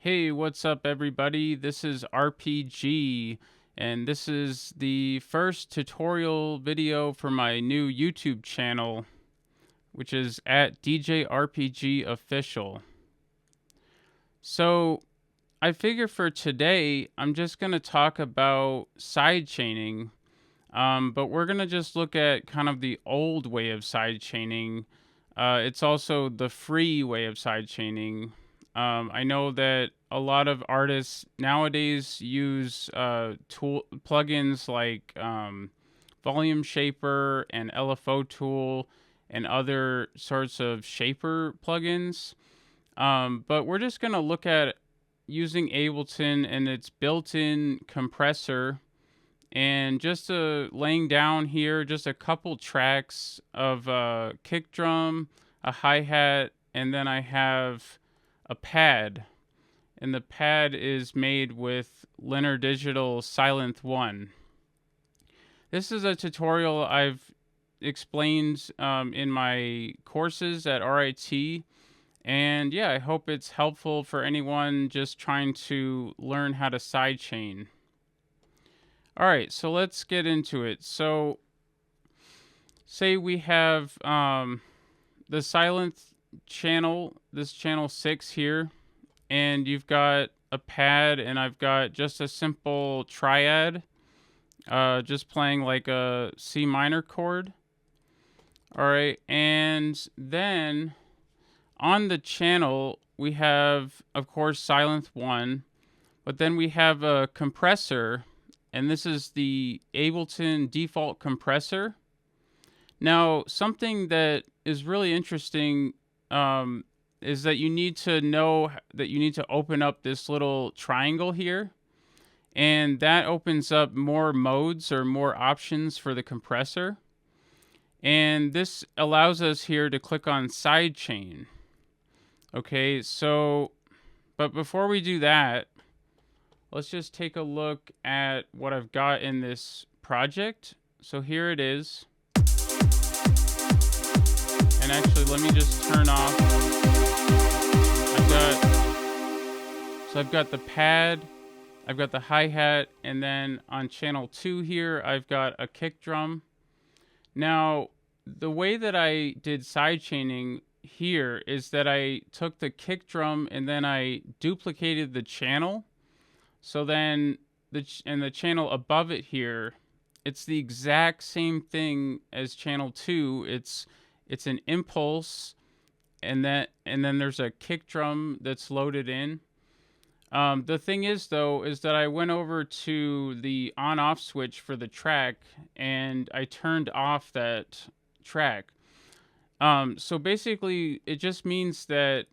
Hey, what's up, everybody? This is RPG, and this is the first tutorial video for my new YouTube channel, which is at DJ Official. So, I figure for today, I'm just going to talk about sidechaining, but we're going to just look at kind of the old way of sidechaining. It's also the free way of sidechaining. I know that a lot of artists nowadays use plugins like Volume Shaper and LFO Tool and other sorts of shaper plugins. But we're just going to look at using Ableton and its built-in compressor, and just laying down here just a couple tracks of a kick drum, a hi-hat, and then I have a pad. And the pad is made with Linear Digital Sylenth 1. This is a tutorial I've explained in my courses at RIT. And yeah, I hope it's helpful for anyone just trying to learn how to sidechain. All right, so let's get into it. So, say we have the Sylenth channel, this channel 6 here, and you've got a pad, and I've got just a simple triad, just playing like a C minor chord. All right, and then on the channel, we have, of course, Sylenth 1, but then we have a compressor, and this is the Ableton default compressor. Now, something that is really interesting is that you need to know that you need to open up this little triangle here, and that opens up more modes or more options for the compressor. And this allows us here to click on sidechain. Okay, so, but before we do that, let's just take a look at what I've got in this project. So here it is. And actually, let me just turn off. I've got the pad, I've got the hi-hat, and then on channel 2 here, I've got a kick drum. Now, the way that I did sidechaining here is that I took the kick drum and then I duplicated the channel. So then the channel above it here, it's the exact same thing as channel 2. It's an impulse, and then there's a kick drum that's loaded in. The thing is, though, is that I went over to the on-off switch for the track, and I turned off that track. So basically, it just means that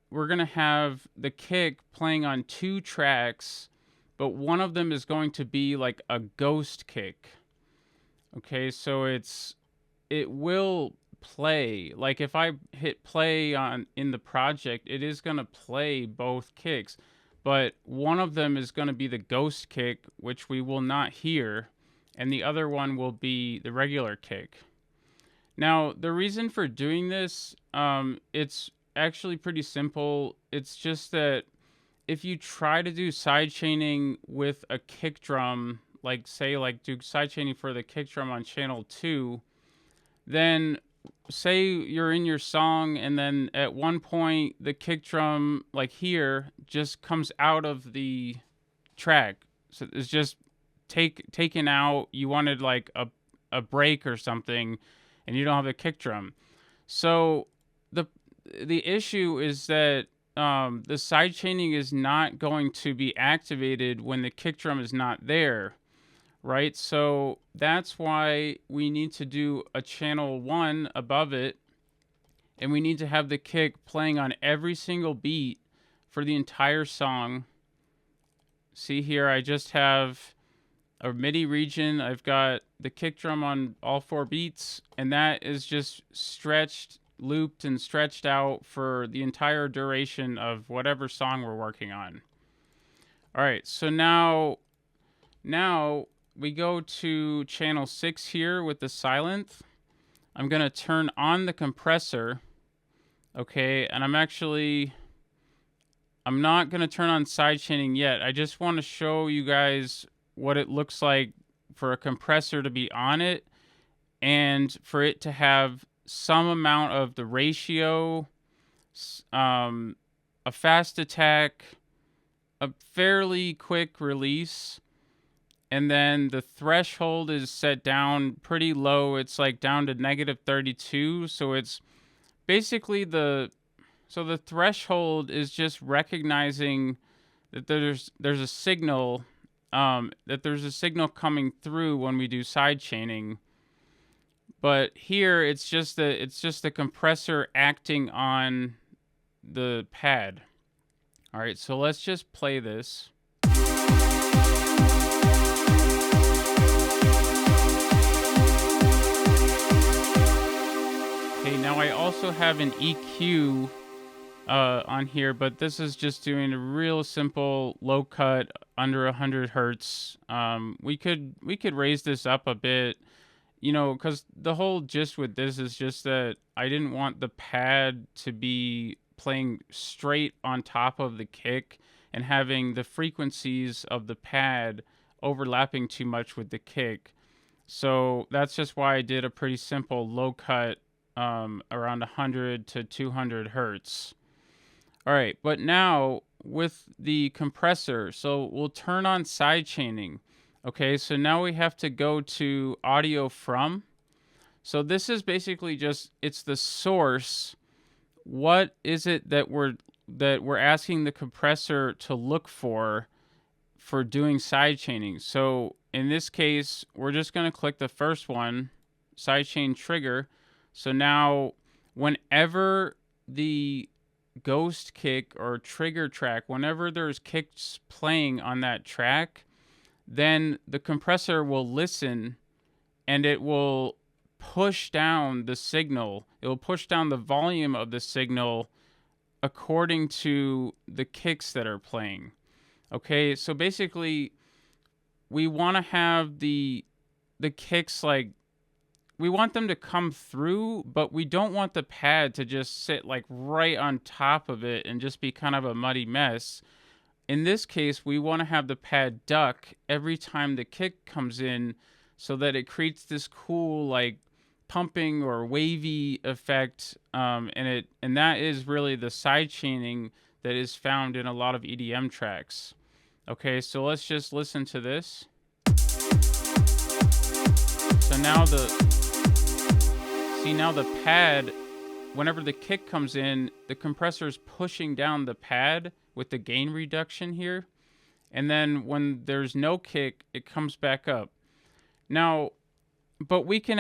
we're going to have the kick playing on 2 tracks, but one of them is going to be like a ghost kick. Okay, so it will play. Like if I hit play in the project, it is going to play both kicks, but one of them is going to be the ghost kick, which we will not hear, and the other one will be the regular kick. Now, the reason for doing this, it's actually pretty simple. It's just that if you try to do sidechaining with a kick drum, like say do sidechaining for the kick drum on channel 2, then say you're in your song and then at one point the kick drum, like here, just comes out of the track. So it's just taken out. You wanted like a break or something, and you don't have a kick drum. So the issue is that the sidechaining is not going to be activated when the kick drum is not there, right? So that's why we need to do a channel 1 above it, and we need to have the kick playing on every single beat for the entire song. See here, I just have a MIDI region. I've got the kick drum on all 4 beats, and that is just looped and stretched out for the entire duration of whatever song we're working on. All right, so now we go to channel 6 here with the Sylenth. I'm going to turn on the compressor, okay, and I'm actually I'm not going to turn on sidechaining yet. I just want to show you guys what it looks like for a compressor to be on it and for it to have some amount of the ratio, a fast attack, a fairly quick release, and then the threshold is set down pretty low. It's like down to -32, so it's basically the threshold is just recognizing that there's a signal, that there's a signal coming through when we do sidechaining. But here it's just the compressor acting on the pad. All right, so let's just play this. Okay, now I also have an EQ on here, but this is just doing a real simple low cut under 100 hertz. We could raise this up a bit, because the whole gist with this is just that I didn't want the pad to be playing straight on top of the kick and having the frequencies of the pad overlapping too much with the kick. So that's just why I did a pretty simple low cut, around 100 to 200 hertz. All right, but now with the compressor, so we'll turn on sidechaining. Okay, so now we have to go to audio from. So this is basically just, it's the source. What is it that we're asking the compressor to look for doing sidechaining? So in this case, we're just going to click the first one, sidechain trigger. So now whenever the ghost kick or trigger track, whenever there's kicks playing on that track, then the compressor will listen and it will push down the signal. It will push down the volume of the signal according to the kicks that are playing. Okay, so basically we want to have the kicks, like, we want them to come through, but we don't want the pad to just sit like right on top of it and just be kind of a muddy mess. In this case, we want to have the pad duck every time the kick comes in so that it creates this cool, like, pumping or wavy effect. And that is really the sidechaining that is found in a lot of EDM tracks. Okay, so let's just listen to this. So now the pad, whenever the kick comes in, the compressor is pushing down the pad with the gain reduction here. And then when there's no kick, it comes back up. Now, but we can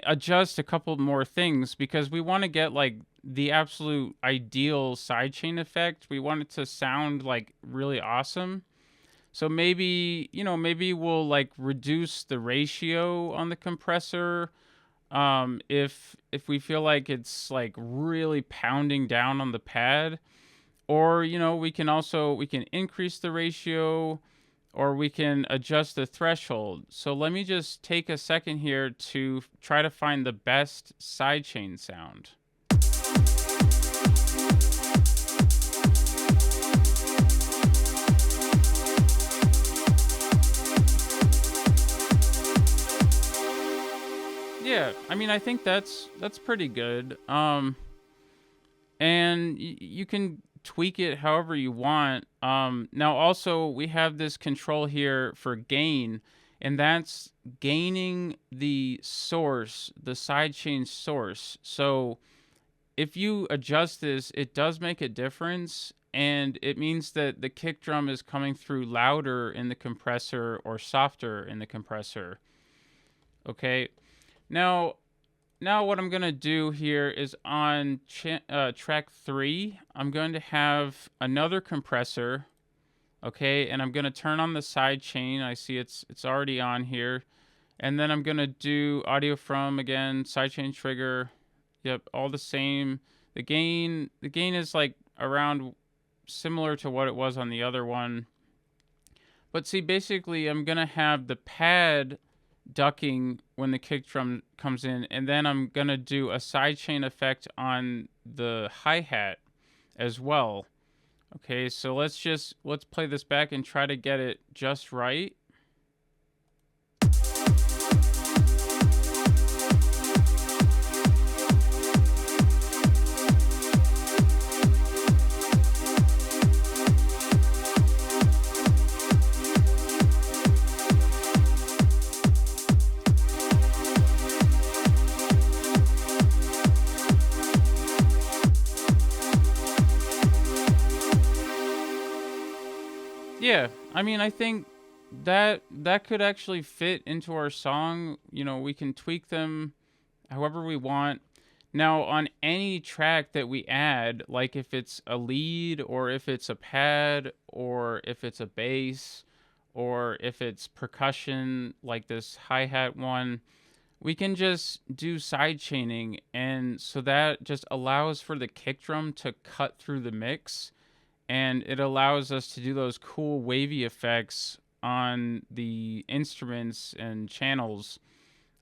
adjust a couple more things because we want to get like the absolute ideal sidechain effect. We want it to sound like really awesome. So maybe we'll like reduce the ratio on the compressor, if we feel like it's like really pounding down on the pad, or we can increase the ratio, or we can adjust the threshold. So let me just take a second here to try to find the best sidechain sound. Yeah, I mean, I think that's pretty good. And you can tweak it however you want. Now also we have this control here for gain, and that's gaining the source, the sidechain source. So if you adjust this, it does make a difference, and it means that the kick drum is coming through louder in the compressor or softer in the compressor. Okay. Now what I'm going to do here is on track 3, I'm going to have another compressor, okay, and I'm going to turn on the side chain. I see it's already on here. And then I'm going to do audio from again, sidechain trigger. Yep, all the same. The gain is like around similar to what it was on the other one. But see, basically I'm going to have the pad ducking when the kick drum comes in, and then I'm gonna do a sidechain effect on the hi-hat. as well. Okay, so let's play this back and try to get it just right. Yeah, I mean, I think that could actually fit into our song. You know, we can tweak them however we want. Now, on any track that we add, like if it's a lead or if it's a pad or if it's a bass or if it's percussion like this hi-hat one, we can just do side chaining, and so that just allows for the kick drum to cut through the mix, and it allows us to do those cool wavy effects on the instruments and channels.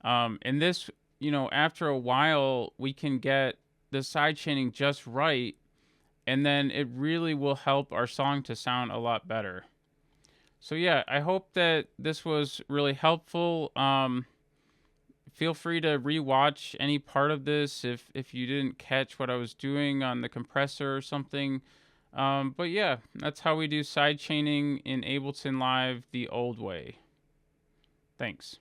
And this, you know, after a while, we can get the side chaining just right, and then it really will help our song to sound a lot better. So yeah, I hope that this was really helpful. Feel free to rewatch any part of this if you didn't catch what I was doing on the compressor or something. But yeah, that's how we do side chaining in Ableton Live the old way. Thanks.